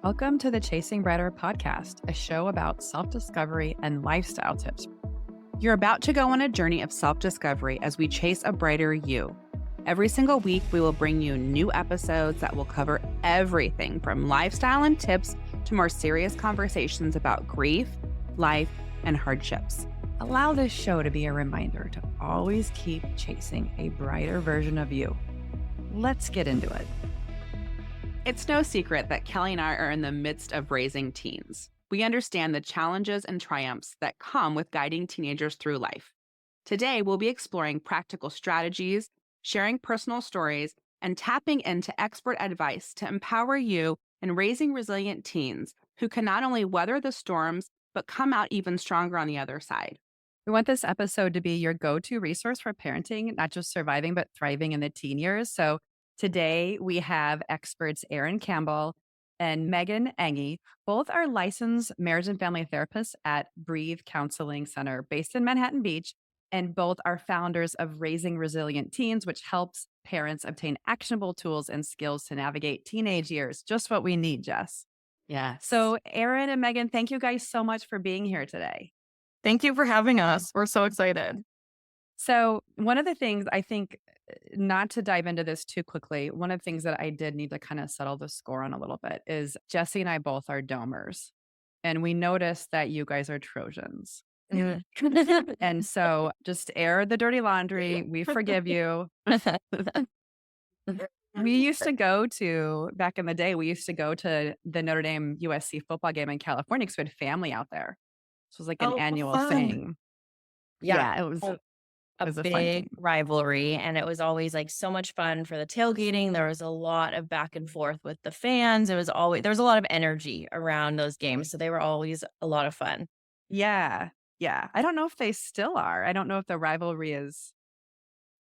Welcome to the Chasing Brighter podcast, a show about self-discovery and lifestyle tips. You're about to go on a journey of self-discovery as we chase a brighter you. Every single week, we will bring you new episodes that will cover everything from lifestyle and tips to more serious conversations about grief, life, and hardships. Allow this show to be a reminder to always keep chasing a brighter version of you. Let's get into it. It's no secret that Kelly and I are in the midst of raising teens. We understand the challenges and triumphs that come with guiding teenagers through life. Today, we'll be exploring practical strategies, sharing personal stories, and tapping into expert advice to empower you in raising resilient teens who can not only weather the storms, but come out even stronger on the other side. We want this episode to be your go-to resource for parenting, not just surviving, but thriving in the teen years. So today, we have experts Erin Campbell and Enge. Both are licensed marriage and family therapists at Breathe Counseling Center based in Manhattan Beach, and both are founders of Raising Resilient Teens, which helps parents obtain actionable tools and skills to navigate teenage years. Just what we need, Jess. Yeah. So Erin and Megan, thank you guys so much for being here today. Thank you for having us. We're so excited. So one of the things I think, not to dive into this too quickly, one of the things that I did need to kind of settle the score on a little bit is Jesse and I both are Domers. And we noticed that you guys are Trojans. And so just air the dirty laundry. We forgive you. We used to go to, back in the day, we used to go to the Notre Dame USC football game in California because we had family out there. So it was like an annual thing. Yeah, it was a big rivalry. And it was always like so much fun for the tailgating. There was a lot of back and forth with the fans. There was a lot of energy around those games. So they were always a lot of fun. Yeah. I don't know if they still are. I don't know if the rivalry is,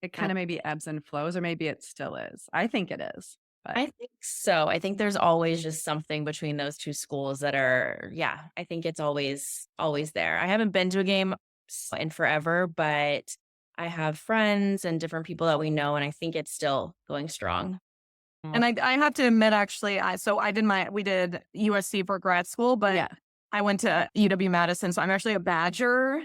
it kind of maybe ebbs and flows, or maybe it still is. I think it is. But I think so. I think there's always just something between those two schools that are, I think it's always there. I haven't been to a game in forever, but I have friends and different people that we know, and I think it's still going strong. And I have to admit, actually, we did USC for grad school, but I went to UW-Madison, so I'm actually a Badger.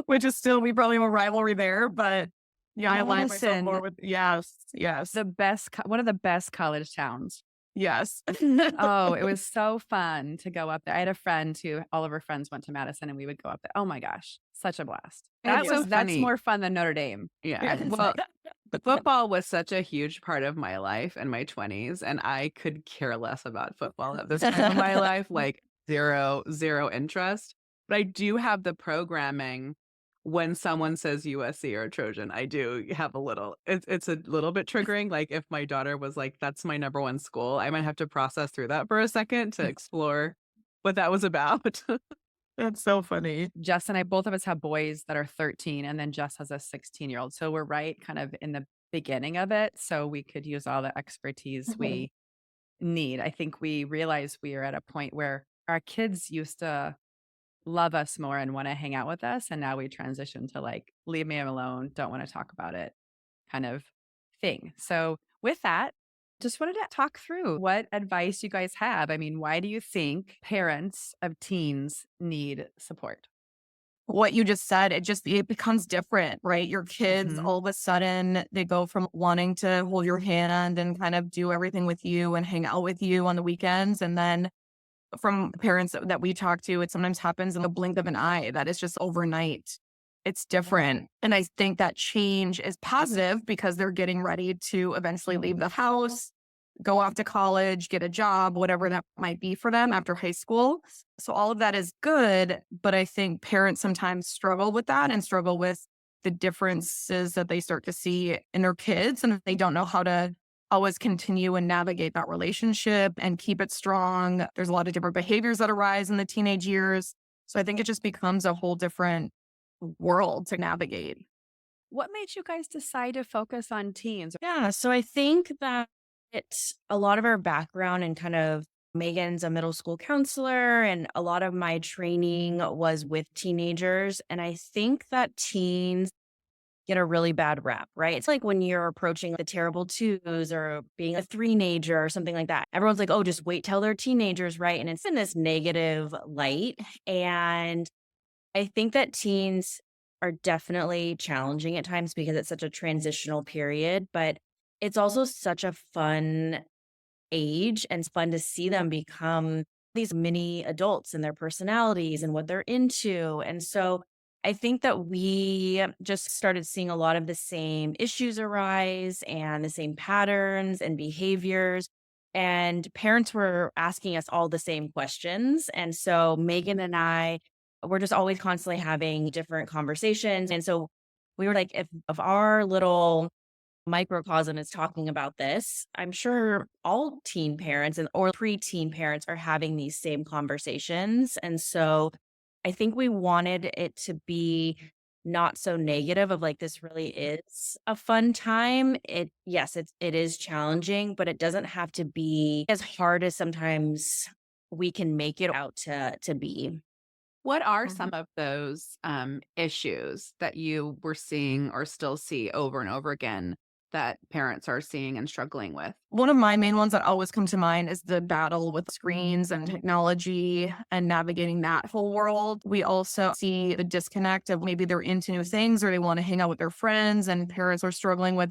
Which is still, we probably have a rivalry there, but I align myself more with, yes. One of the best college towns. Yes. Oh, it was so fun to go up there. I had a friend who, all of her friends went to Madison, and we would go up there. Oh my gosh, such a blast. That's more fun than Notre Dame. Yeah. Well, football was such a huge part of my life in my 20s, and I could care less about football at this time of my life, like zero interest. But I do have the programming. When someone says USC or Trojan, I do have it's a little bit triggering. Like if my daughter was like, that's my number one school, I might have to process through that for a second to explore what that was about. That's so funny. Jess and I, both of us have boys that are 13, and then Jess has a 16-year-old. So we're right kind of in the beginning of it. So we could use all the expertise we need. I think we realized we are at a point where our kids used to love us more and want to hang out with us. And now we transition to like, leave me alone, don't want to talk about it kind of thing. So with that, just wanted to talk through what advice you guys have. I mean, why do you think parents of teens need support? What you just said, it becomes different, right? Your kids, all of a sudden, they go from wanting to hold your hand and kind of do everything with you and hang out with you on the weekends. And then from parents that we talk to, it sometimes happens in the blink of an eye. That is just overnight. It's different. And I think that change is positive because they're getting ready to eventually leave the house, go off to college, get a job, whatever that might be for them after high school. So all of that is good. But I think parents sometimes struggle with that and struggle with the differences that they start to see in their kids. And they don't know how to always continue and navigate that relationship and keep it strong. There's a lot of different behaviors that arise in the teenage years. So I think it just becomes a whole different world to navigate. What made you guys decide to focus on teens? Yeah, so I think that a lot of our background and kind of Megan's a middle school counselor, and a lot of my training was with teenagers. And I think that teens get a really bad rap, right? It's like when you're approaching the terrible twos or being a three-nager or something like that. Everyone's like, oh, just wait till they're teenagers, right? And it's in this negative light. And I think that teens are definitely challenging at times because it's such a transitional period, but it's also such a fun age and it's fun to see them become these mini adults and their personalities and what they're into. And so I think that we just started seeing a lot of the same issues arise and the same patterns and behaviors. And parents were asking us all the same questions. And so Megan and I, we're just always constantly having different conversations. And so we were like, if our little microcosm is talking about this, I'm sure all teen parents and or preteen parents are having these same conversations. And so I think we wanted it to be not so negative of like this really is a fun time. It is challenging, but it doesn't have to be as hard as sometimes we can make it out to be. What are some of those issues that you were seeing or still see over and over again that parents are seeing and struggling with? One of my main ones that always come to mind is the battle with screens and technology and navigating that whole world. We also see the disconnect of maybe they're into new things or they want to hang out with their friends, and parents are struggling with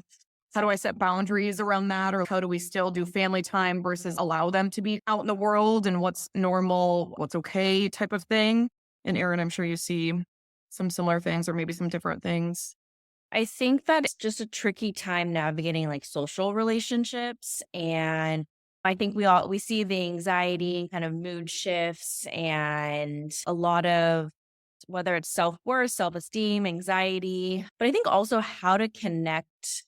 how do I set boundaries around that, or how do we still do family time versus allow them to be out in the world and what's normal, what's okay type of thing. And Erin, I'm sure you see some similar things or maybe some different things. I think that it's just a tricky time navigating like social relationships. And I think we see the anxiety and kind of mood shifts and a lot of whether it's self-worth, self-esteem, anxiety, but I think also how to connect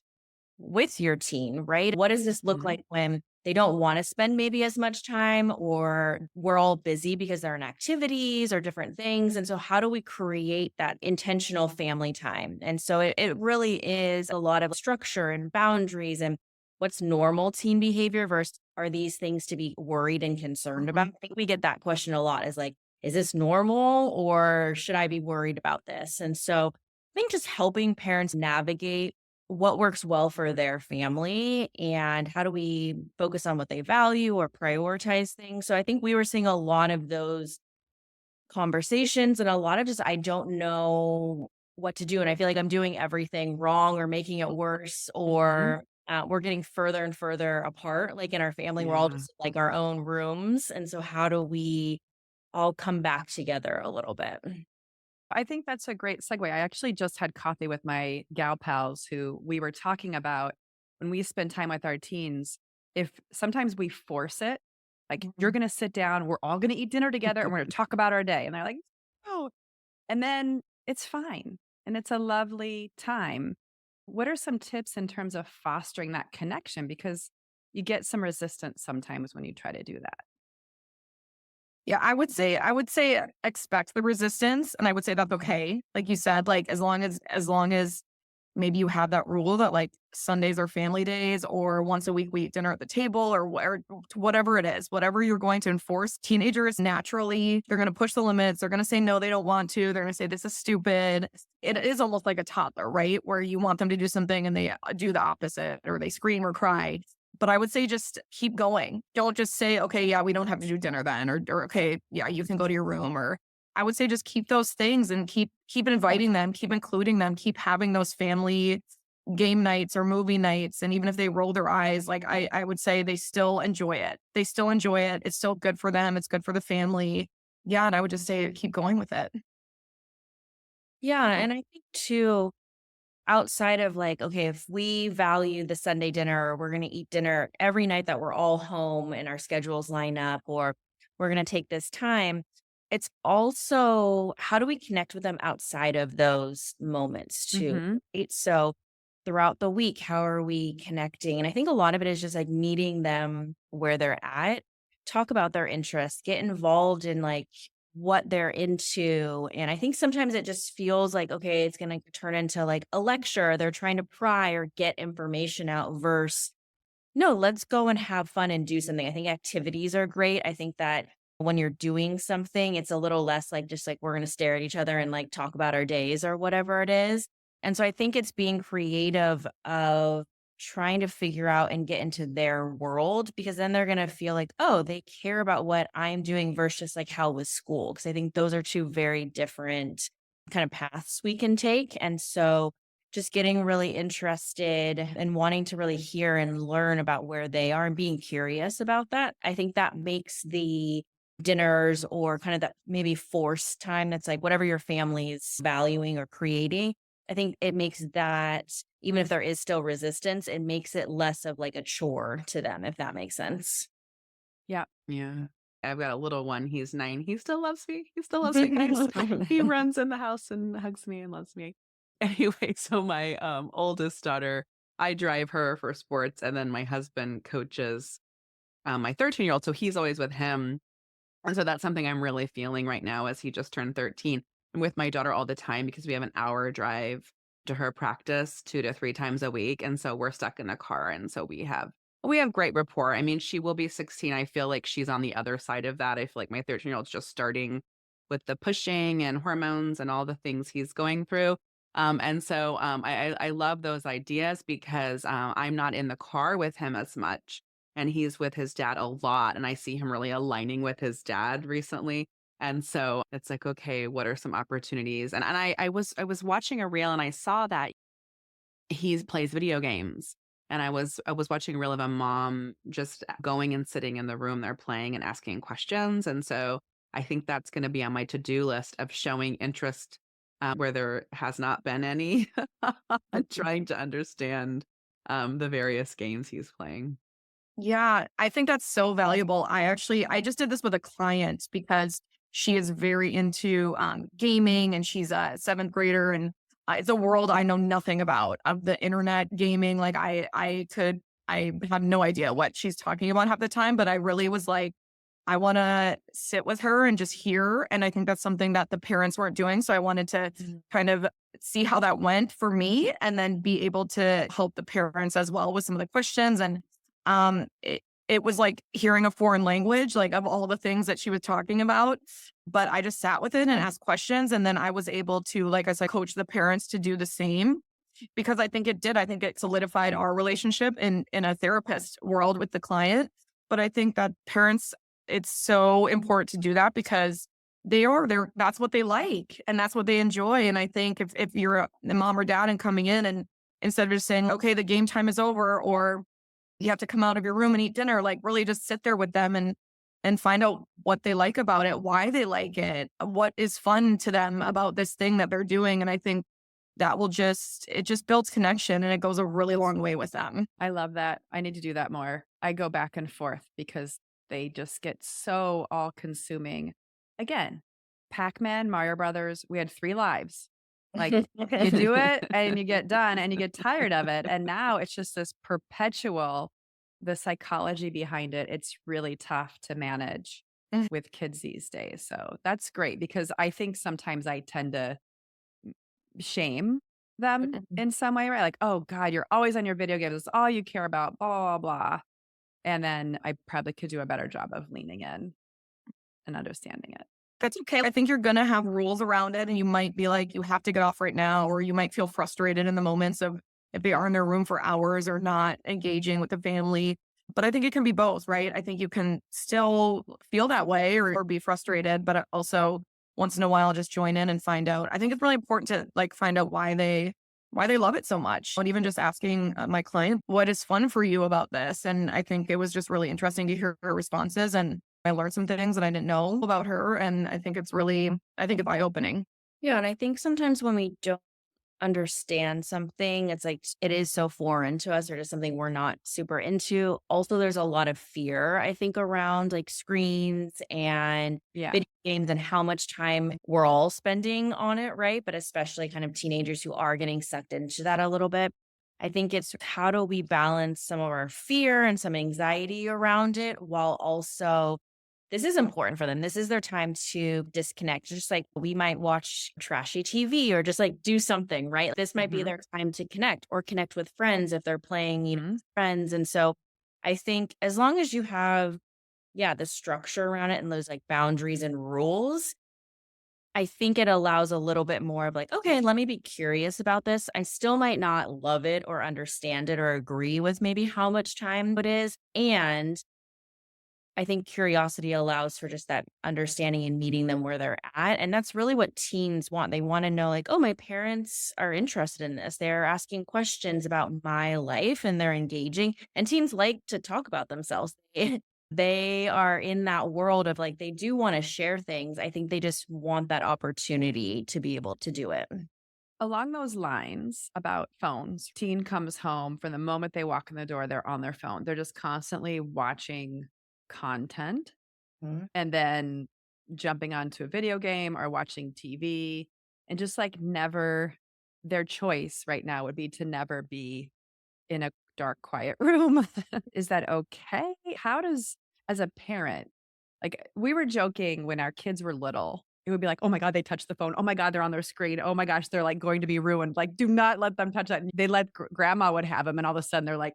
with your teen, right? What does this look like when they don't want to spend maybe as much time or we're all busy because they're in activities or different things. And so how do we create that intentional family time? And so it really is a lot of structure and boundaries and what's normal teen behavior versus are these things to be worried and concerned about? I think we get that question a lot is like, is this normal or should I be worried about this? And so I think just helping parents navigate what works well for their family and how do we focus on what they value or prioritize things. So I think we were seeing a lot of those conversations and a lot of just, I don't know what to do. And I feel like I'm doing everything wrong or making it worse or we're getting further and further apart. Like in our family, we're all just like our own rooms. And so how do we all come back together a little bit? I think that's a great segue. I actually just had coffee with my gal pals who we were talking about when we spend time with our teens. If sometimes we force it, like you're going to sit down, we're all going to eat dinner together and we're going to talk about our day. And they're like, oh, and then it's fine. And it's a lovely time. What are some tips in terms of fostering that connection? Because you get some resistance sometimes when you try to do that. Yeah, I would say expect the resistance, and I would say that's okay. Like you said, like as long as maybe you have that rule that like Sundays are family days or once a week we eat dinner at the table or whatever it is, whatever you're going to enforce. Teenagers naturally, they're going to push the limits. They're going to say no, they don't want to. They're going to say this is stupid. It is almost like a toddler, right? Where you want them to do something and they do the opposite or they scream or cry. But I would say just keep going. Don't just say, okay, yeah, we don't have to do dinner then, or okay, yeah, you can go to your room. Or I would say just keep those things and keep inviting them, keep including them, keep having those family game nights or movie nights. And even if they roll their eyes, like I would say they still enjoy it. They still enjoy it. It's still good for them. It's good for the family. Yeah. And I would just say keep going with it. Yeah. And I think too, outside of like, okay, if we value the Sunday dinner, or we're going to eat dinner every night that we're all home and our schedules line up, or we're going to take this time, it's also how do we connect with them outside of those moments too? Right? So throughout the week, how are we connecting? And I think a lot of it is just like meeting them where they're at, talk about their interests, get involved in like what they're into. And I think sometimes it just feels like, okay, it's going to turn into like a lecture. They're trying to pry or get information out versus, no, let's go and have fun and do something. I think activities are great. I think that when you're doing something, it's a little less like just like we're going to stare at each other and like talk about our days or whatever it is. And so I think it's being creative of trying to figure out and get into their world, because then they're going to feel like, oh, they care about what I'm doing versus like how was school. Cause I think those are two very different kind of paths we can take. And so just getting really interested and wanting to really hear and learn about where they are and being curious about that. I think that makes the dinners or kind of that maybe forced time that's like whatever your family's valuing or creating. I think it makes that, even if there is still resistance, it makes it less of like a chore to them, if that makes sense. Yeah. Yeah. I've got a little one. He's 9. He still loves me. He still loves me, guys. He runs in the house and hugs me and loves me. Anyway, so my oldest daughter, I drive her for sports, and then my husband coaches my 13-year-old. So he's always with him. And so that's something I'm really feeling right now as he just turned 13. I'm with my daughter all the time because we have an hour drive to her practice 2 to 3 times a week. And so we're stuck in a car. And so we have great rapport. I mean, she will be 16. I feel like she's on the other side of that. I feel like my 13-year-old's just starting with the pushing and hormones and all the things he's going through. And so I love those ideas because I'm not in the car with him as much, and he's with his dad a lot, and I see him really aligning with his dad recently. And so it's like, okay, what are some opportunities? And I was watching a reel, and I saw that he plays video games. And I was watching a reel of a mom just going and sitting in the room they're playing and asking questions. And so I think that's going to be on my to-do list of showing interest where there has not been any, and trying to understand the various games he's playing. Yeah, I think that's so valuable. I just did this with a client because she is very into gaming, and she's a seventh grader, and it's a world I know nothing about of the internet gaming. Like I have no idea what she's talking about half the time, but I really was like, I want to sit with her and just hear. And I think that's something that the parents weren't doing. So I wanted to kind of see how that went for me, and then be able to help the parents as well with some of the questions. And it was like hearing a foreign language, like of all the things that she was talking about. But I just sat with it and asked questions. And then I was able to, like I said, coach the parents to do the same, because I think it did. I think it solidified our relationship in a therapist world with the client. But I think that parents, it's so important to do that because they're that's what they like and that's what they enjoy. And I think if you're a mom or dad and coming in, and instead of just saying, okay, the game time is over, or you have to come out of your room and eat dinner, like really just sit there with them and find out what they like about it, why they like it, what is fun to them about this thing that they're doing. And I think that it just builds connection, and it goes a really long way with them. I love that. I need to do that more. I go back and forth because they just get so all consuming. Again, Pac-Man, Mario Brothers, we had 3 lives. Like you do it and you get done and you get tired of it. And now it's just this perpetual, the psychology behind it. It's really tough to manage with kids these days. So that's great because I think sometimes I tend to shame them in some way, right? Like, oh God, you're always on your video games. It's all you care about, blah, blah, blah. And then I probably could do a better job of leaning in and understanding it. That's okay. I think you're going to have rules around it, and you might be like, you have to get off right now, or you might feel frustrated in the moments of if they are in their room for hours or not engaging with the family. But I think it can be both, right? I think you can still feel that way, or be frustrated, but also once in a while just join in and find out. I think it's really important to like find out why they love it so much. And even just asking my client, what is fun for you about this? And I think it was just really interesting to hear her responses, and I learned some things that I didn't know about her. And I think it's eye-opening. Yeah. And I think sometimes when we don't understand something, it's like it is so foreign to us or just something we're not super into. Also, there's a lot of fear, I think, around like screens and video games and how much time we're all spending on it, right? But especially kind of teenagers who are getting sucked into that a little bit. I think it's how do we balance some of our fear and some anxiety around it while also this is important for them. This is their time to disconnect. Just like we might watch trashy TV or just like do something, right? This might be their time to connect or connect with friends if they're playing, with friends. And so I think as long as you have, the structure around it and those like boundaries and rules, I think it allows a little bit more of like, okay, let me be curious about this. I still might not love it or understand it or agree with maybe how much time it is. And I think curiosity allows for just that understanding and meeting them where they're at. And that's really what teens want. They want to know, like, oh, my parents are interested in this. They're asking questions about my life and they're engaging. And teens like to talk about themselves. They are in that world of like, they do want to share things. I think they just want that opportunity to be able to do it. Along those lines about phones, teen comes home from the moment they walk in the door, they're on their phone. They're just constantly watching content Mhm. and then jumping onto a video game or watching TV and just like never their choice right now would be to never be in a dark, quiet room. Is that okay? How does, as a parent, like we were joking when our kids were little, it would be like, oh my God, they touched the phone. Oh my God, they're on their screen. Oh my gosh, they're like going to be ruined. Like, do not let them touch that. And they let grandma would have them. And all of a sudden they're like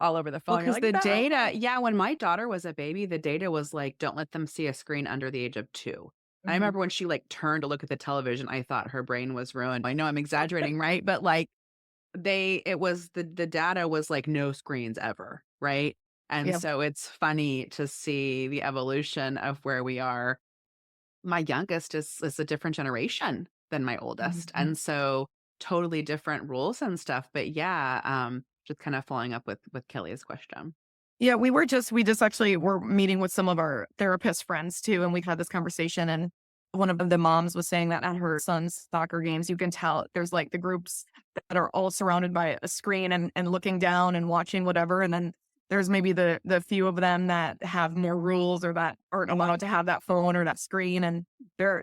all over the Well, phone. You're because like, the no. data, yeah, when my daughter was a baby, the data was like, don't let them see a screen under the age of 2. I Mhm. remember when she like turned to look at the television, I thought her brain was ruined. I know I'm exaggerating, right? But like it was the data was like no screens ever, right? And Yeah. so it's funny to see the evolution of where we are. My youngest is a different generation than my oldest, Mhm. and so totally different rules and stuff. But yeah, just kind of following up with Kelly's question. Yeah, we just actually were meeting with some of our therapist friends too, and we had this conversation. And one of the moms was saying that at her son's soccer games, you can tell there's like the groups that are all surrounded by a screen and looking down and watching whatever. And then there's maybe the few of them that have more rules or that aren't allowed to have that phone or that screen. And they're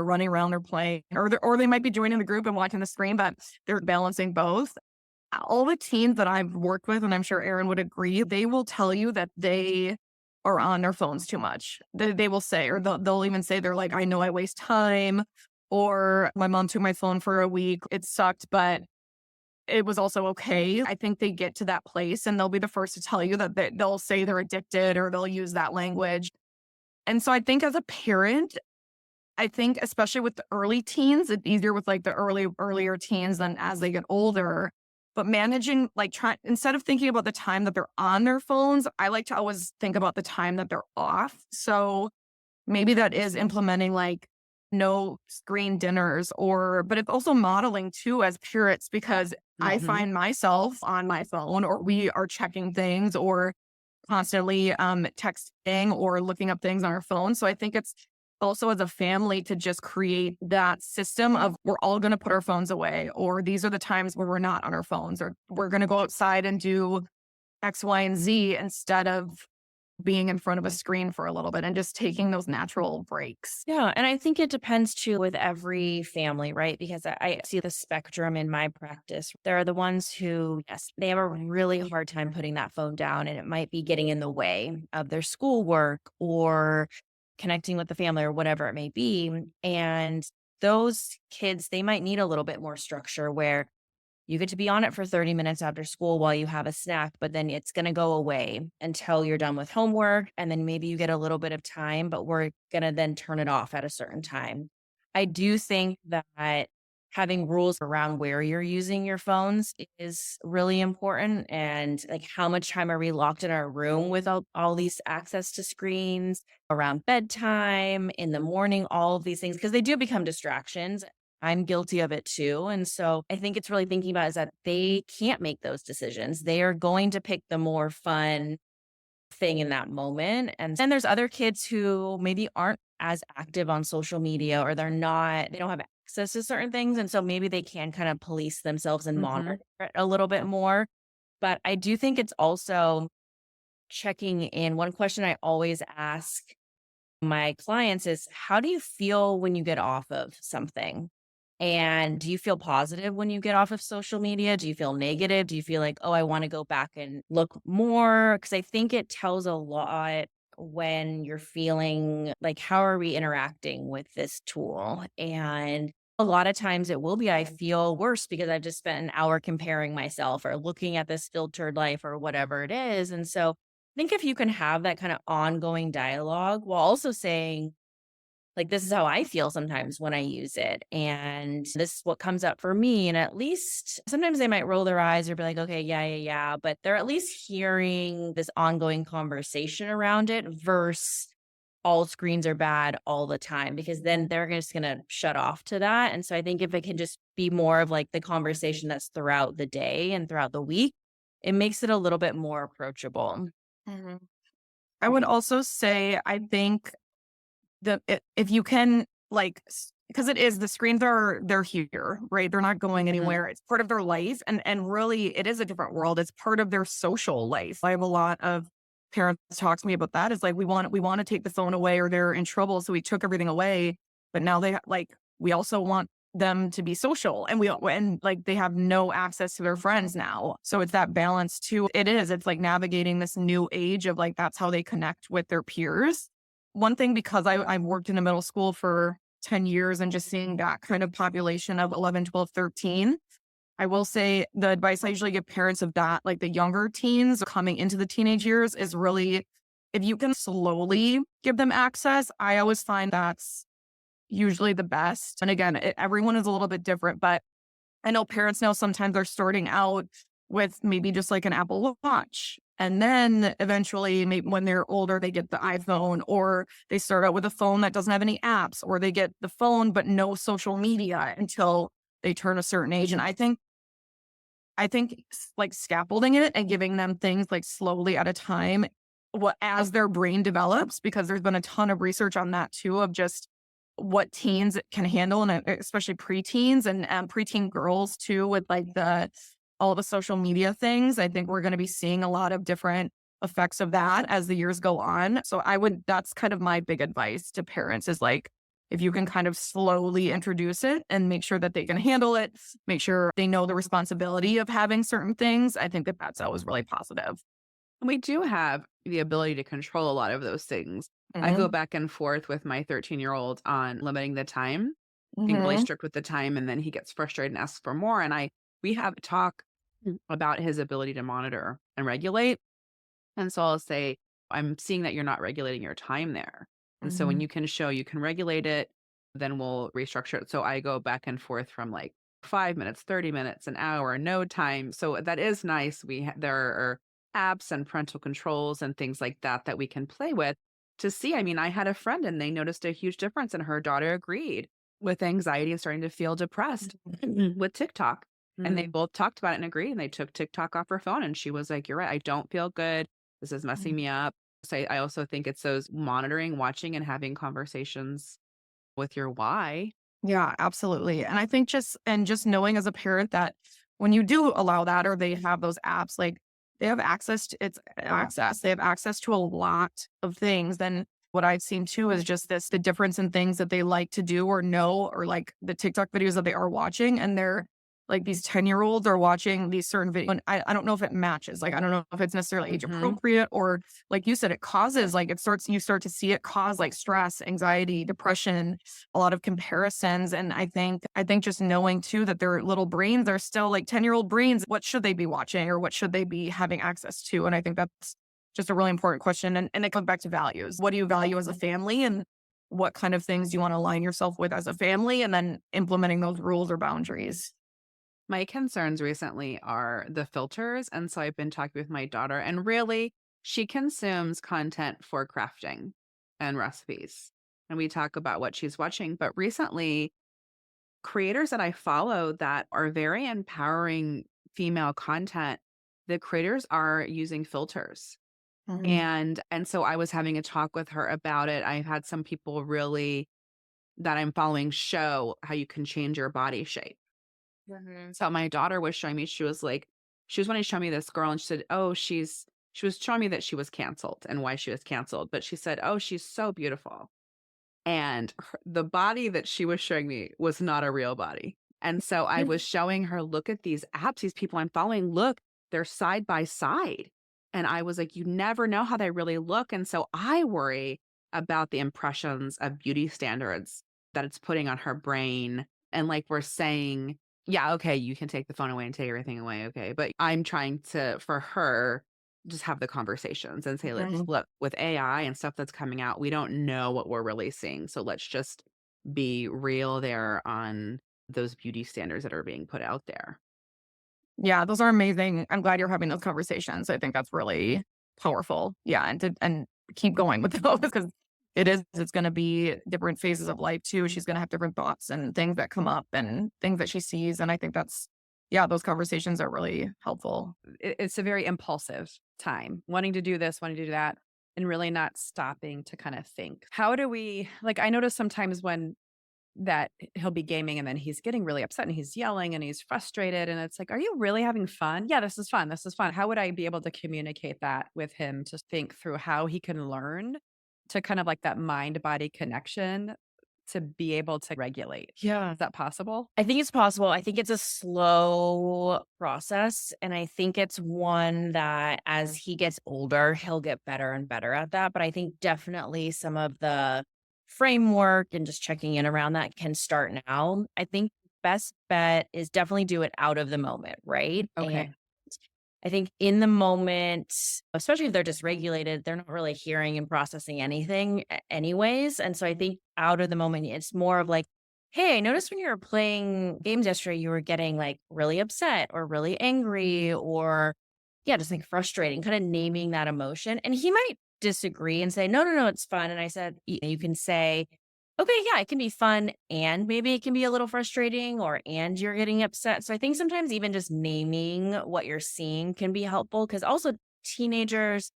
running around, they're playing, or they might be joining the group and watching the screen, but they're balancing both. All the teens that I've worked with, and I'm sure Erin would agree, they will tell you that they are on their phones too much. They will say, or they'll even say, they're like, I know I waste time, or my mom took my phone for a week. It sucked, but it was also okay. I think they get to that place and they'll be the first to tell you that they'll say they're addicted or they'll use that language. And so I think as a parent, I think especially with the early teens, it's easier with like the earlier teens than as they get older. But managing like try instead of thinking about the time that they're on their phones, I like to always think about the time that they're off. So maybe that is implementing like no screen dinners but it's also modeling too as parents because I Mhm. find myself on my phone or we are checking things or constantly texting or looking up things on our phone. So I think it's also as a family to just create that system of we're all going to put our phones away, or these are the times where we're not on our phones, or we're going to go outside and do X, Y, and Z instead of being in front of a screen for a little bit and just taking those natural breaks. Yeah, and I think it depends too with every family, right? Because I see the spectrum in my practice. There are the ones who, yes, they have a really hard time putting that phone down, and it might be getting in the way of their schoolwork or connecting with the family or whatever it may be. And those kids, they might need a little bit more structure where you get to be on it for 30 minutes after school while you have a snack, but then it's going to go away until you're done with homework. And then maybe you get a little bit of time, but we're going to then turn it off at a certain time. I do think that having rules around where you're using your phones is really important. And like, how much time are we locked in our room with all these access to screens around bedtime, in the morning, all of these things, because they do become distractions. I'm guilty of it too. And so I think it's really thinking about is that they can't make those decisions. They are going to pick the more fun thing in that moment. And then there's other kids who maybe aren't as active on social media or they don't have access to certain things. And so maybe they can kind of police themselves and Mhm. monitor it a little bit more. But I do think it's also checking in. One question I always ask my clients is, how do you feel when you get off of something? And do you feel positive when you get off of social media? Do you feel negative? Do you feel like, oh, I want to go back and look more? Because I think it tells a lot when you're feeling like, how are we interacting with this tool? And a lot of times it will be, I feel worse because I've just spent an hour comparing myself or looking at this filtered life or whatever it is. And so I think if you can have that kind of ongoing dialogue while also saying, like, this is how I feel sometimes when I use it. And this is what comes up for me. And at least sometimes they might roll their eyes or be like, okay, yeah. But they're at least hearing this ongoing conversation around it versus all screens are bad all the time, because then they're just going to shut off to that. And so I think if it can just be more of like the conversation that's throughout the day and throughout the week, it makes it a little bit more approachable. Mhm. I would also say, I think if you can, like, because it is, the screens they're here, right? They're not going anywhere. It's part of their life, and really, it is a different world. It's part of their social life. I have a lot of parents talk to me about that. It's like we want to take the phone away, or they're in trouble, so we took everything away. But now we also want them to be social, and like they have no access to their friends now. So it's that balance too. It's like navigating this new age of like that's how they connect with their peers. One thing, because I've worked in a middle school for 10 years and just seeing that kind of population of 11, 12, 13, I will say the advice I usually give parents of that, like the younger teens coming into the teenage years, is really, if you can slowly give them access, I always find that's usually the best. And again, everyone is a little bit different, but I know parents now sometimes they're starting out with maybe just like an Apple Watch. And then eventually, maybe when they're older, they get the iPhone, or they start out with a phone that doesn't have any apps, or they get the phone but no social media until they turn a certain age. And I think like scaffolding it and giving them things like slowly at a time, as their brain develops, because there's been a ton of research on that too, of just what teens can handle, and especially preteens and preteen girls too, with like all the social media things. I think we're going to be seeing a lot of different effects of that as the years go on. So that's kind of my big advice to parents, is like, if you can kind of slowly introduce it and make sure that they can handle it, make sure they know the responsibility of having certain things, I think that that's always really positive. And we do have the ability to control a lot of those things. I go back and forth with my 13-year-old on limiting the time, being really strict with the time, and then he gets frustrated and asks for more. And we have a talk about his ability to monitor and regulate. And so I'll say, I'm seeing that you're not regulating your time there. And so when you can show you can regulate it, then we'll restructure it. So I go back and forth from like 5 minutes, 30 minutes, an hour, no time. So that is nice. There are apps and parental controls and things like that that we can play with to see. I mean, I had a friend and they noticed a huge difference, and her daughter agreed with anxiety and starting to feel depressed with TikTok. And they both talked about it and agreed, and they took TikTok off her phone. And she was like, you're right, I don't feel good. This is messing me up. So I also think it's those monitoring, watching, and having conversations with your why. Yeah, absolutely. And I think just knowing as a parent that when you do allow that, or they have those apps, like they have access to they have access to a lot of things. Then what I've seen too is just the difference in things that they like to do or know, or like the TikTok videos that they are watching. And they're like, these 10-year-olds are watching these certain videos. And I don't know if it matches. Like, I don't know if it's necessarily age appropriate, or like you said, it causes like you start to see it cause like stress, anxiety, depression, a lot of comparisons. And I think just knowing too that their little brains are still like 10-year-old brains, what should they be watching, or what should they be having access to? And I think that's just a really important question. And it comes back to values. What do you value as a family, and what kind of things do you want to align yourself with as a family, and then implementing those rules or boundaries. My concerns recently are the filters. And so I've been talking with my daughter, and really, she consumes content for crafting and recipes. And we talk about what she's watching. But recently, creators that I follow that are very empowering female content, the creators are using filters. And so I was having a talk with her about it. I've had some people really that I'm following show how you can change your body shape. So my daughter was showing me, she was wanting to show me this girl, and she said, oh, she was showing me that she was canceled and why she was canceled. But she said, oh, she's so beautiful. And the body that she was showing me was not a real body. And so I was showing her, look at these apps, these people I'm following, look, they're side by side. And I was like, you never know how they really look. And so I worry about the impressions of beauty standards that it's putting on her brain. And like we're saying, yeah, okay, you can take the phone away and take everything away. Okay. But I'm trying to, for her, just have the conversations and say, let's Mhm. look, with AI and stuff that's coming out, we don't know what we're really seeing. So let's just be real there on those beauty standards that are being put out there. Yeah, those are amazing. I'm glad you're having those conversations. I think that's really powerful. Yeah, and keep going with those because it's going to be different phases of life too. She's going to have different thoughts and things that come up and things that she sees. And I think that's yeah, those conversations are really helpful. It's a very impulsive time, wanting to do this, wanting to do that, and really not stopping to kind of think. How do we, like, I notice sometimes when that he'll be gaming and then he's getting really upset and he's yelling and he's frustrated. And it's like, are you really having fun? Yeah, this is fun. This is fun. How would I be able to communicate that with him to think through how he can learn to kind of like that mind body connection to be able to regulate? Yeah. Is that possible? I think it's possible. I think it's a slow process. And I think it's one that as he gets older, he'll get better and better at that. But I think definitely some of the framework and just checking in around that can start now. I think best bet is definitely do it out of the moment, right? And Okay. I think in the moment, especially if they're dysregulated, they're not really hearing and processing anything anyways. And so I think out of the moment, it's more of like, hey, I noticed when you were playing games yesterday, you were getting like really upset or really angry or yeah, just like frustrating, kind of naming that emotion. And he might disagree and say, no, it's fun. And I said, you can say, okay, yeah, it can be fun and maybe it can be a little frustrating or and you're getting upset. So I think sometimes even just naming what you're seeing can be helpful because also teenagers,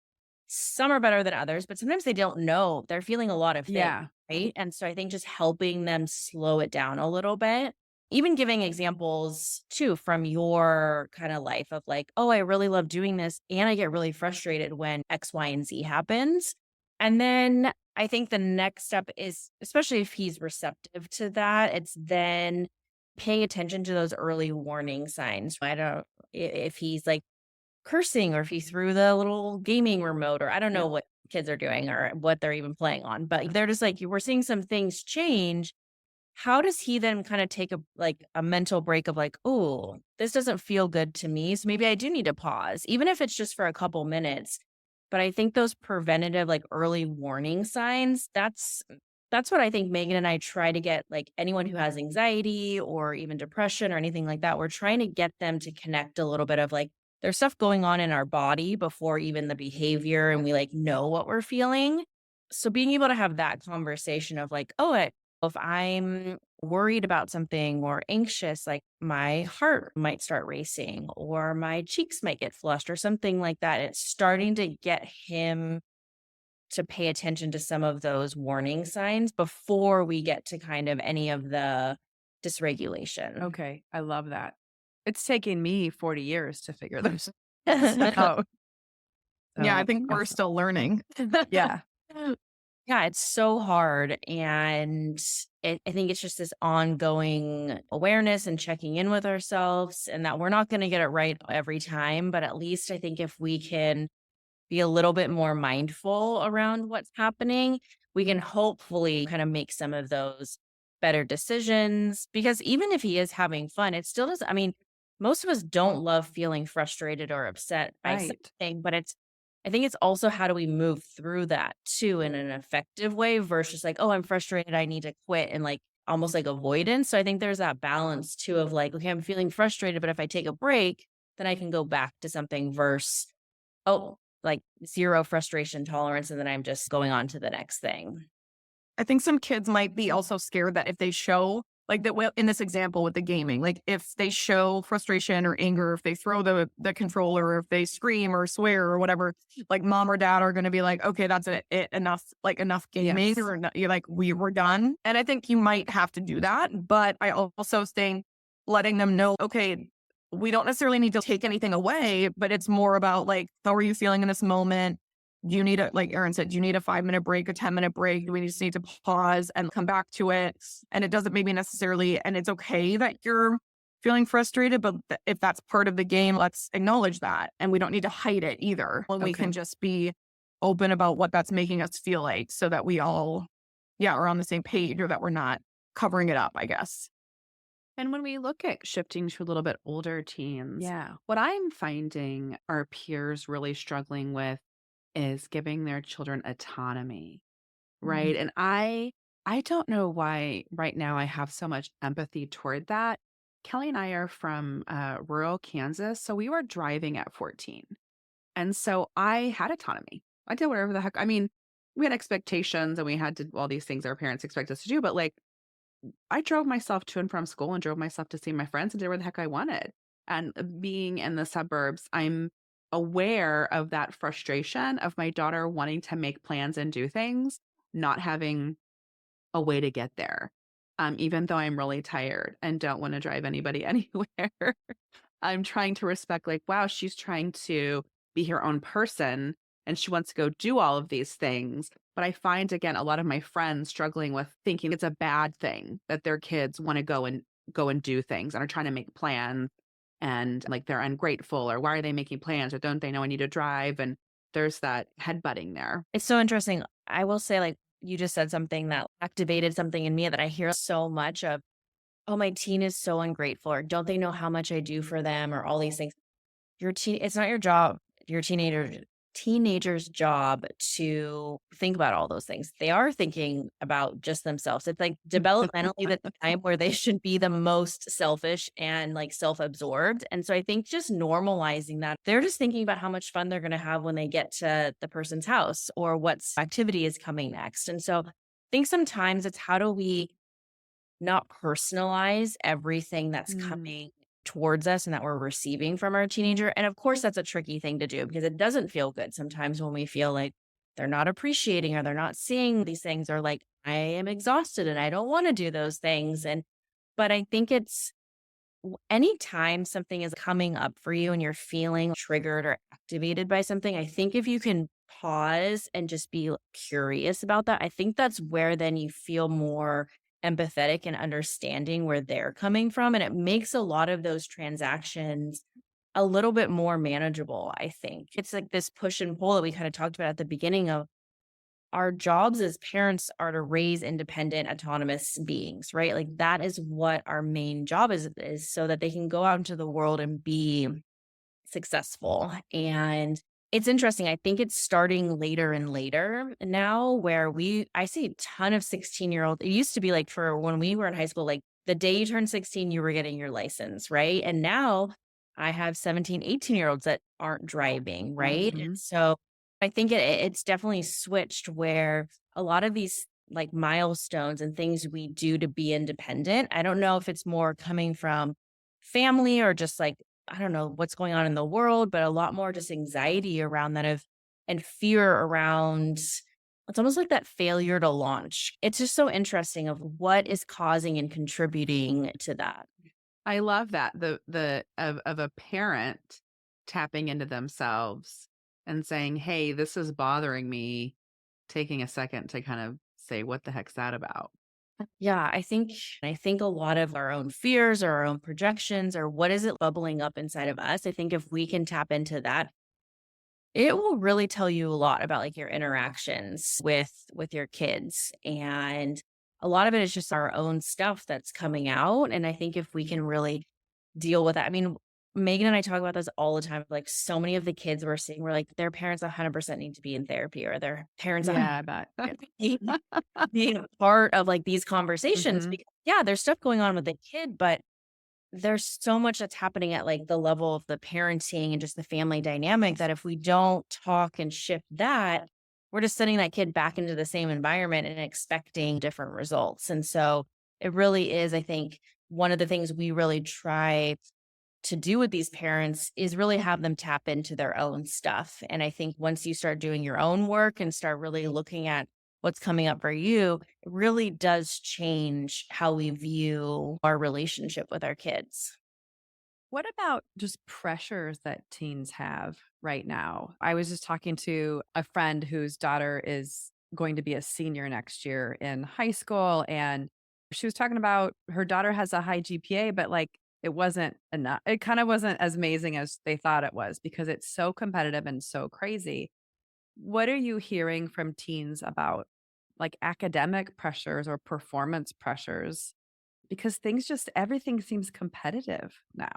some are better than others, but sometimes they don't know. They're feeling a lot of things, Yeah. right? And so I think just helping them slow it down a little bit, even giving examples too from your kind of life of like, oh, I really love doing this and I get really frustrated when X, Y, and Z happens. And then I think the next step is, especially if he's receptive to that, it's then paying attention to those early warning signs. I don't, if he's like cursing or if he threw the little gaming remote or I don't know what kids are doing or what they're even playing on, but they're just like, we're seeing some things change. How does he then kind of take a mental break of like, oh, this doesn't feel good to me. So maybe I do need to pause, even if it's just for a couple minutes. But I think those preventative, like early warning signs, that's what I think Megan and I try to get like anyone who has anxiety or even depression or anything like that. We're trying to get them to connect a little bit of like, there's stuff going on in our body before even the behavior and we like know what we're feeling. So being able to have that conversation of like, oh, if I'm worried about something or anxious, like my heart might start racing or my cheeks might get flushed or something like that. It's starting to get him to pay attention to some of those warning signs before we get to kind of any of the dysregulation. Okay. I love that. It's taken me 40 years to figure those out. Yeah, I So, think we're still learning. yeah. Yeah, it's so hard. And I think it's just this ongoing awareness and checking in with ourselves and that we're not going to get it right every time. But at least I think if we can be a little bit more mindful around what's happening, we can hopefully kind of make some of those better decisions. Because even if he is having fun, it still does. I mean, most of us don't love feeling frustrated or upset by Right. something, but I think it's also how do we move through that too in an effective way versus like, oh, I'm frustrated, I need to quit and like almost like avoidance. So I think there's that balance too of like, okay, I'm feeling frustrated, but if I take a break, then I can go back to something versus, oh, like zero frustration tolerance. And then I'm just going on to the next thing. I think some kids might be also scared that if they show like that in this example with the gaming, like if they show frustration or anger, if they throw the controller, or if they scream or swear or whatever, like mom or dad are going to be like, okay, that's it, enough, like enough gaming, Yes. or you're like, we're done. And I think you might have to do that, but I also think letting them know, okay, we don't necessarily need to take anything away, but it's more about like, how are you feeling in this moment? Do you need like Erin said, do you need a 5-minute break, a 10-minute break? Do we just need to pause and come back to it? And it doesn't maybe necessarily, and it's okay that you're feeling frustrated, but if that's part of the game, let's acknowledge that. And we don't need to hide it either. When we can just be open about what that's making us feel like so that we all, are on the same page or that we're not covering it up, I guess. And when we look at shifting to a little bit older teens, Yeah. what I'm finding our peers really struggling with is giving their children autonomy, right? And I don't know why right now I have so much empathy toward that. Kelly and I are from rural Kansas, so we were driving at 14. And so I had autonomy. I did whatever the heck. I mean, we had expectations and we had to all these things our parents expect us to do, but like I drove myself to and from school and drove myself to see my friends and did whatever the heck I wanted. And being in the suburbs, I'm aware of that frustration of my daughter wanting to make plans and do things, not having a way to get there. Even though I'm really tired and don't want to drive anybody anywhere. I'm trying to respect, like, wow, she's trying to be her own person and she wants to go do all of these things. But I find, again, a lot of my friends struggling with thinking it's a bad thing that their kids want to go and do things and are trying to make plans and like they're ungrateful or why are they making plans or don't they know I need to drive? And there's that headbutting there. It's so interesting. I will say, like, you just said something that activated something in me that I hear so much of, oh, my teen is so ungrateful, or don't they know how much I do for them, or all these things. It's not your job, your teenager's job to think about all those things. They are thinking about just themselves. It's like developmentally the time where they should be the most selfish and like self-absorbed. And so I think just normalizing that, they're just thinking about how much fun they're going to have when they get to the person's house or what activity is coming next. And so I think sometimes it's how do we not personalize everything that's Mm. coming towards us and that we're receiving from our teenager. And of course, that's a tricky thing to do because it doesn't feel good sometimes when we feel like they're not appreciating or they're not seeing these things or like, I am exhausted and I don't want to do those things. But I think it's anytime something is coming up for you and you're feeling triggered or activated by something, I think if you can pause and just be curious about that, I think that's where then you feel more empathetic and understanding where they're coming from. And it makes a lot of those transactions a little bit more manageable, I think. It's like this push and pull that we kind of talked about at the beginning of our jobs as parents are to raise independent, autonomous beings, right? Like that is what our main job is so that they can go out into the world and be successful. And it's interesting. I think it's starting later and later now where I see a ton of 16-year-old. It used to be like for when we were in high school, like the day you turned 16, you were getting your license, right? And now I have 17, 18-year-olds that aren't driving, right? And Mhm. so I think it's definitely switched where a lot of these like milestones and things we do to be independent. I don't know if it's more coming from family or just like I don't know what's going on in the world, but a lot more just anxiety around that of and fear around it's almost like that failure to launch. It's just so interesting of what is causing and contributing to that. I love that. The of a parent tapping into themselves and saying, "Hey, this is bothering me." Taking a second to kind of say, "What the heck's that about?" Yeah, I think a lot of our own fears or our own projections or what is it bubbling up inside of us. I think if we can tap into that, it will really tell you a lot about like your interactions with your kids. And a lot of it is just our own stuff that's coming out. And I think if we can really deal with that. I mean, Megan and I talk about this all the time. Like so many of the kids we're seeing, we're like, their parents 100% need to be in therapy or their parents Yeah, I bet. 100% need to be a part of like these conversations Mhm. because yeah, there's stuff going on with the kid, but there's so much that's happening at like the level of the parenting and just the family dynamic that if we don't talk and shift that, we're just sending that kid back into the same environment and expecting different results. And so it really is, I think, one of the things we really try to do with these parents is really have them tap into their own stuff. And I think once you start doing your own work and start really looking at what's coming up for you, it really does change how we view our relationship with our kids. What about just pressures that teens have right now? I was just talking to a friend whose daughter is going to be a senior next year in high school. And she was talking about her daughter has a high GPA, but like it wasn't enough. It kind of wasn't as amazing as they thought it was because it's so competitive and so crazy. What are you hearing from teens about like academic pressures or performance pressures? because everything seems competitive now.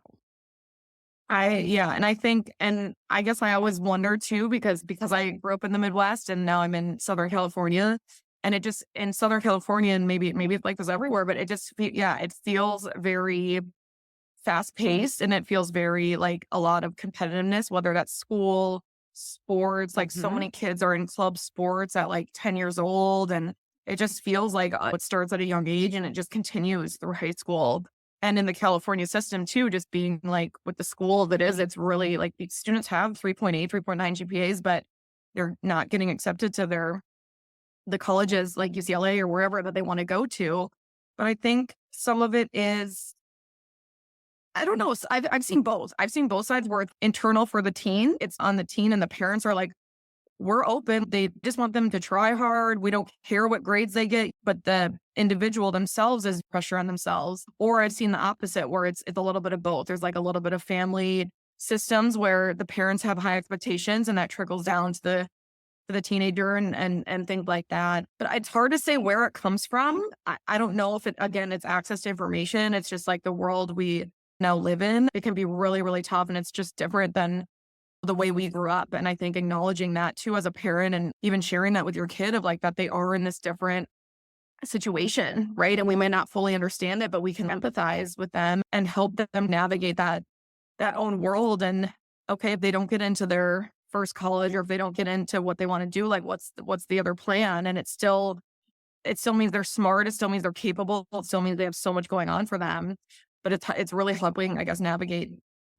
And I think, and I guess I always wonder too, because I grew up in the Midwest and now I'm in Southern California, and it just in Southern California, and maybe it's like this everywhere, but it feels very fast paced, and it feels very like a lot of competitiveness, whether that's school, sports. Like so Mhm. many kids are in club sports at like 10 years old, and it just feels like it starts at a young age and it just continues through high school. And in the California system too, just being like with the school that is, it's really like these students have 3.8, 3.9 GPAs, but they're not getting accepted to the colleges like UCLA or wherever that they want to go to. But I think some of it is, I don't know. I've seen both. I've seen both sides where it's internal for the teen. It's on the teen, and the parents are like, we're open. They just want them to try hard. We don't care what grades they get, but the individual themselves is pressure on themselves. Or I've seen the opposite where it's a little bit of both. There's like a little bit of family systems where the parents have high expectations and that trickles down to the teenager and things like that. But it's hard to say where it comes from. I don't know if it's access to information. It's just like the world we now live in. It can be really, really tough, and it's just different than the way we grew up. And I think acknowledging that too as a parent, and even sharing that with your kid of like that they are in this different situation, right? And we may not fully understand it, but we can empathize with them and help them navigate that own world. And okay, if they don't get into their first college, or if they don't get into what they want to do, like what's the other plan? And it still means they're smart. It still means they're capable. It still means they have so much going on for them. But it's really helping, I guess, navigate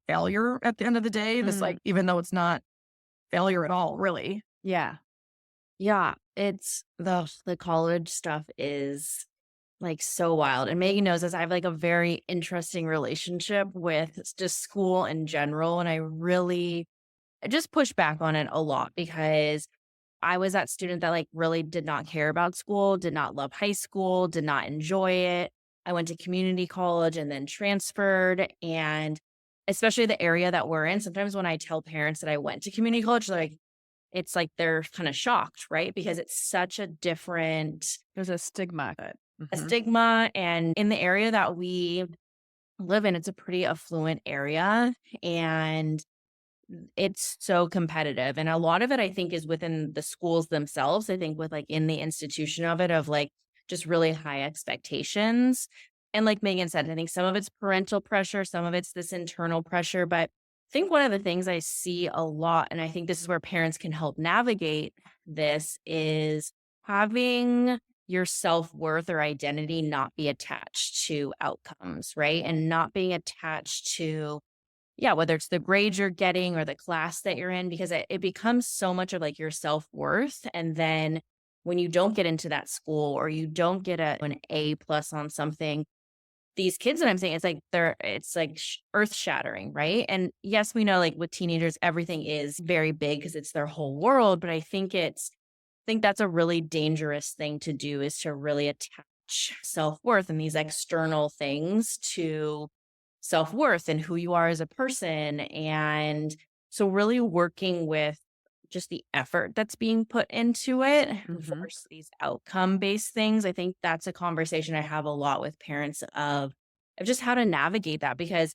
failure at the end of the day. This, like, even though it's not failure at all, really. Yeah. Yeah, it's the college stuff is like so wild. And Megan knows this. I have like a very interesting relationship with just school in general. And I just push back on it a lot because I was that student that like really did not care about school, did not love high school, did not enjoy it. I went to community college and then transferred. And especially the area that we're in, sometimes when I tell parents that I went to community college, it's like they're kind of shocked, right? Because it's such a different There's a stigma. a stigma. And in the area that we live in, it's a pretty affluent area. And it's so competitive. And a lot of it, I think, is within the schools themselves. I think with like in the institution of it, of like just really high expectations. And like Megan said, I think some of it's parental pressure, some of it's this internal pressure. But I think one of the things I see a lot, and I think this is where parents can help navigate this, is having your self-worth or identity not be attached to outcomes, right? And not being attached to, yeah, whether it's the grades you're getting or the class that you're in, because it becomes so much of like your self-worth. And then when you don't get into that school, or you don't get an A plus on something, these kids that I'm saying, it's like earth shattering, right? And yes, we know like with teenagers, everything is very big because it's their whole world. But I think that's a really dangerous thing to do, is to really attach self-worth and these external things to self-worth and who you are as a person. And so really working with just the effort that's being put into it versus these outcome-based things. I think that's a conversation I have a lot with parents of just how to navigate that, because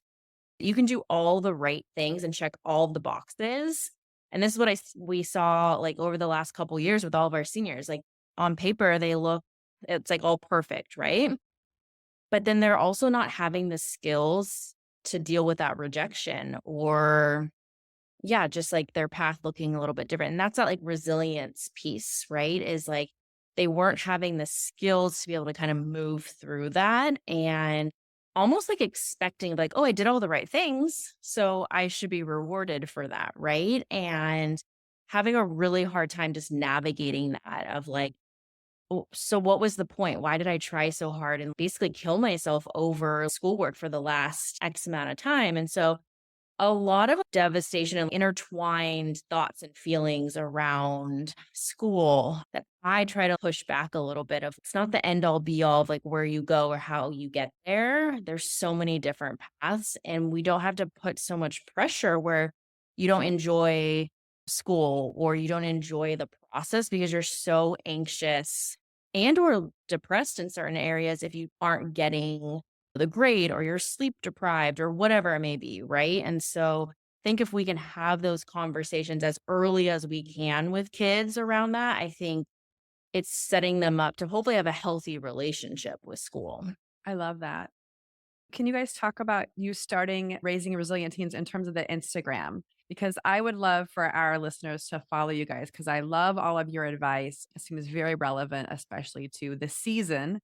you can do all the right things and check all the boxes. And this is what we saw like over the last couple years with all of our seniors. Like on paper, it's like all perfect, right? But then they're also not having the skills to deal with that rejection, or yeah, just like their path looking a little bit different. And that's that like resilience piece, right? Is like they weren't having the skills to be able to kind of move through that, and almost like expecting like, oh, I did all the right things, so I should be rewarded for that, right? And having a really hard time just navigating that of like, oh, so what was the point? Why did I try so hard and basically kill myself over schoolwork for the last X amount of time? And so a lot of devastation and intertwined thoughts and feelings around school that I try to push back a little bit of. It's not the end all be all of like where you go or how you get there. There's so many different paths, and we don't have to put so much pressure where you don't enjoy school or you don't enjoy the process because you're so anxious and or depressed in certain areas if you aren't getting the grade or you're sleep deprived or whatever it may be, right? And so I think if we can have those conversations as early as we can with kids around that, I think it's setting them up to hopefully have a healthy relationship with school. I love that. Can you guys talk about you starting Raising Resilient Teens in terms of the Instagram? Because I would love for our listeners to follow you guys because I love all of your advice. It seems very relevant, especially to the season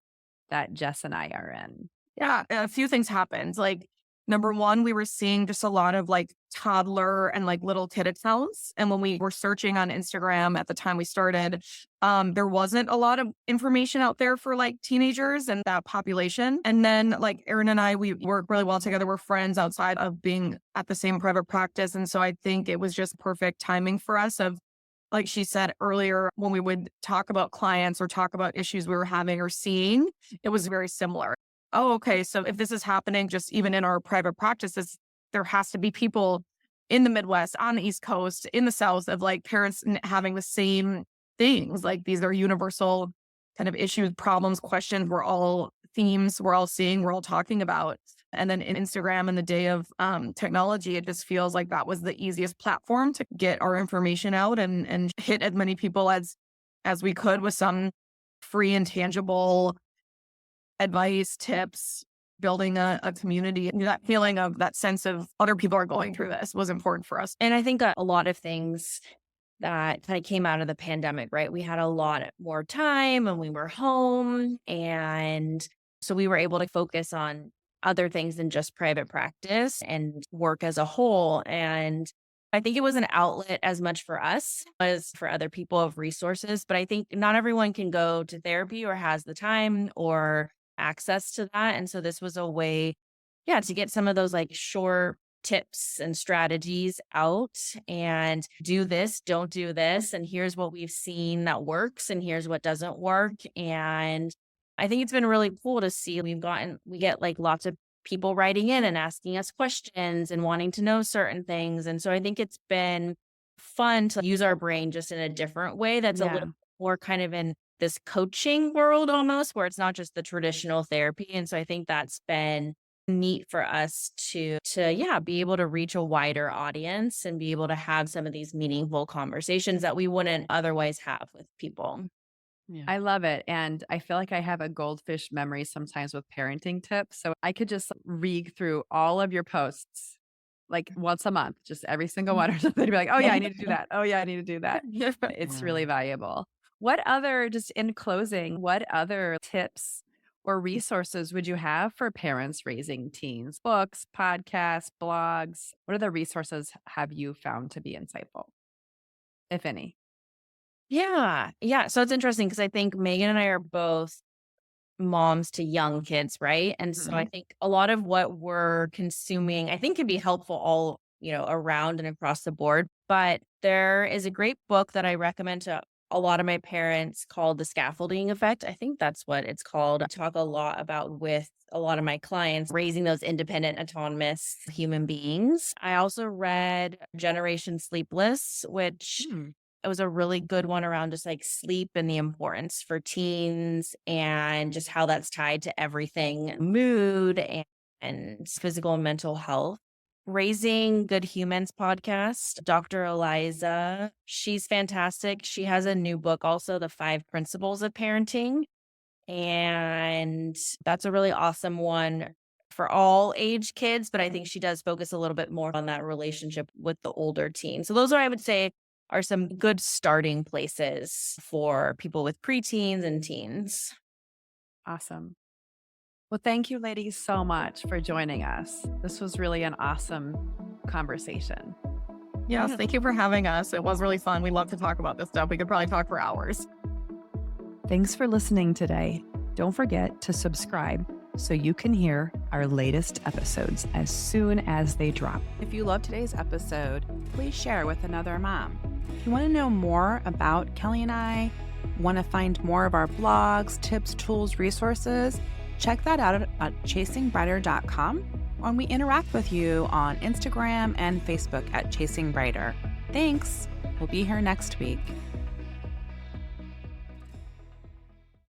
that Jess and I are in. Yeah, a few things happened. Like, number one, we were seeing just a lot of like toddler and like little kid accounts. And when we were searching on Instagram at the time we started, there wasn't a lot of information out there for like teenagers and that population. And then like Erin and I, we work really well together. We're friends outside of being at the same private practice. And so I think it was just perfect timing for us of, like she said earlier, when we would talk about clients or talk about issues we were having or seeing, it was very similar. Oh, okay. So if this is happening just even in our private practices, there has to be people in the Midwest, on the East Coast, in the South of like parents having the same things. Like these are universal kind of issues, problems, questions. We're all themes we're all seeing, we're all talking about. And then in Instagram in the day of technology, it just feels like that was the easiest platform to get our information out and hit as many people as we could with some free and tangible advice, tips, building a community. And that feeling of that sense of other people are going through this was important for us. And I think a lot of things that kind of came out of the pandemic, right? We had a lot more time and we were home. And so we were able to focus on other things than just private practice and work as a whole. And I think it was an outlet as much for us as for other people of resources. But I think not everyone can go to therapy or has the time or access to that. And so this was a way, to get some of those like short tips and strategies out and do this, don't do this. And here's what we've seen that works and here's what doesn't work. And I think it's been really cool to see we get like lots of people writing in and asking us questions and wanting to know certain things. And so I think it's been fun to use our brain just in a different way that's a little more kind of in this coaching world almost, where it's not just the traditional therapy. And so I think that's been neat for us to be able to reach a wider audience and be able to have some of these meaningful conversations that we wouldn't otherwise have with people. Yeah. I love it. And I feel like I have a goldfish memory sometimes with parenting tips. So I could just read through all of your posts like once a month, just every single one or something to be like, oh yeah, I need to do that. Oh yeah, I need to do that. It's really valuable. Just in closing, what other tips or resources would you have for parents raising teens? Books, podcasts, blogs? What other resources have you found to be insightful, if any? Yeah. So it's interesting because I think Megan and I are both moms to young kids, right? And so I think a lot of what we're consuming, I think can be helpful all, around and across the board. But there is a great book that I recommend to a lot of my parents called The Scaffolding Effect. I think that's what it's called. I talk a lot about with a lot of my clients, raising those independent, autonomous human beings. I also read Generation Sleepless, which it was a really good one around just like sleep and the importance for teens and just how that's tied to everything, mood and physical and mental health. Raising Good Humans podcast, Dr. Eliza, she's fantastic. She has a new book also, The 5 Principles of Parenting. And that's a really awesome one for all age kids, but I think she does focus a little bit more on that relationship with the older teen. So those are, I would say, are some good starting places for people with preteens and teens. Awesome. Well, thank you, ladies, so much for joining us. This was really an awesome conversation. Yes, thank you for having us. It was really fun. We love to talk about this stuff. We could probably talk for hours. Thanks for listening today. Don't forget to subscribe so you can hear our latest episodes as soon as they drop. If you love today's episode, please share with another mom. If you want to know more about Kelly and I, want to find more of our blogs, tips, tools, resources, check that out at chasingbrighter.com, and we interact with you on Instagram and Facebook at Chasing Brighter. Thanks. We'll be here next week.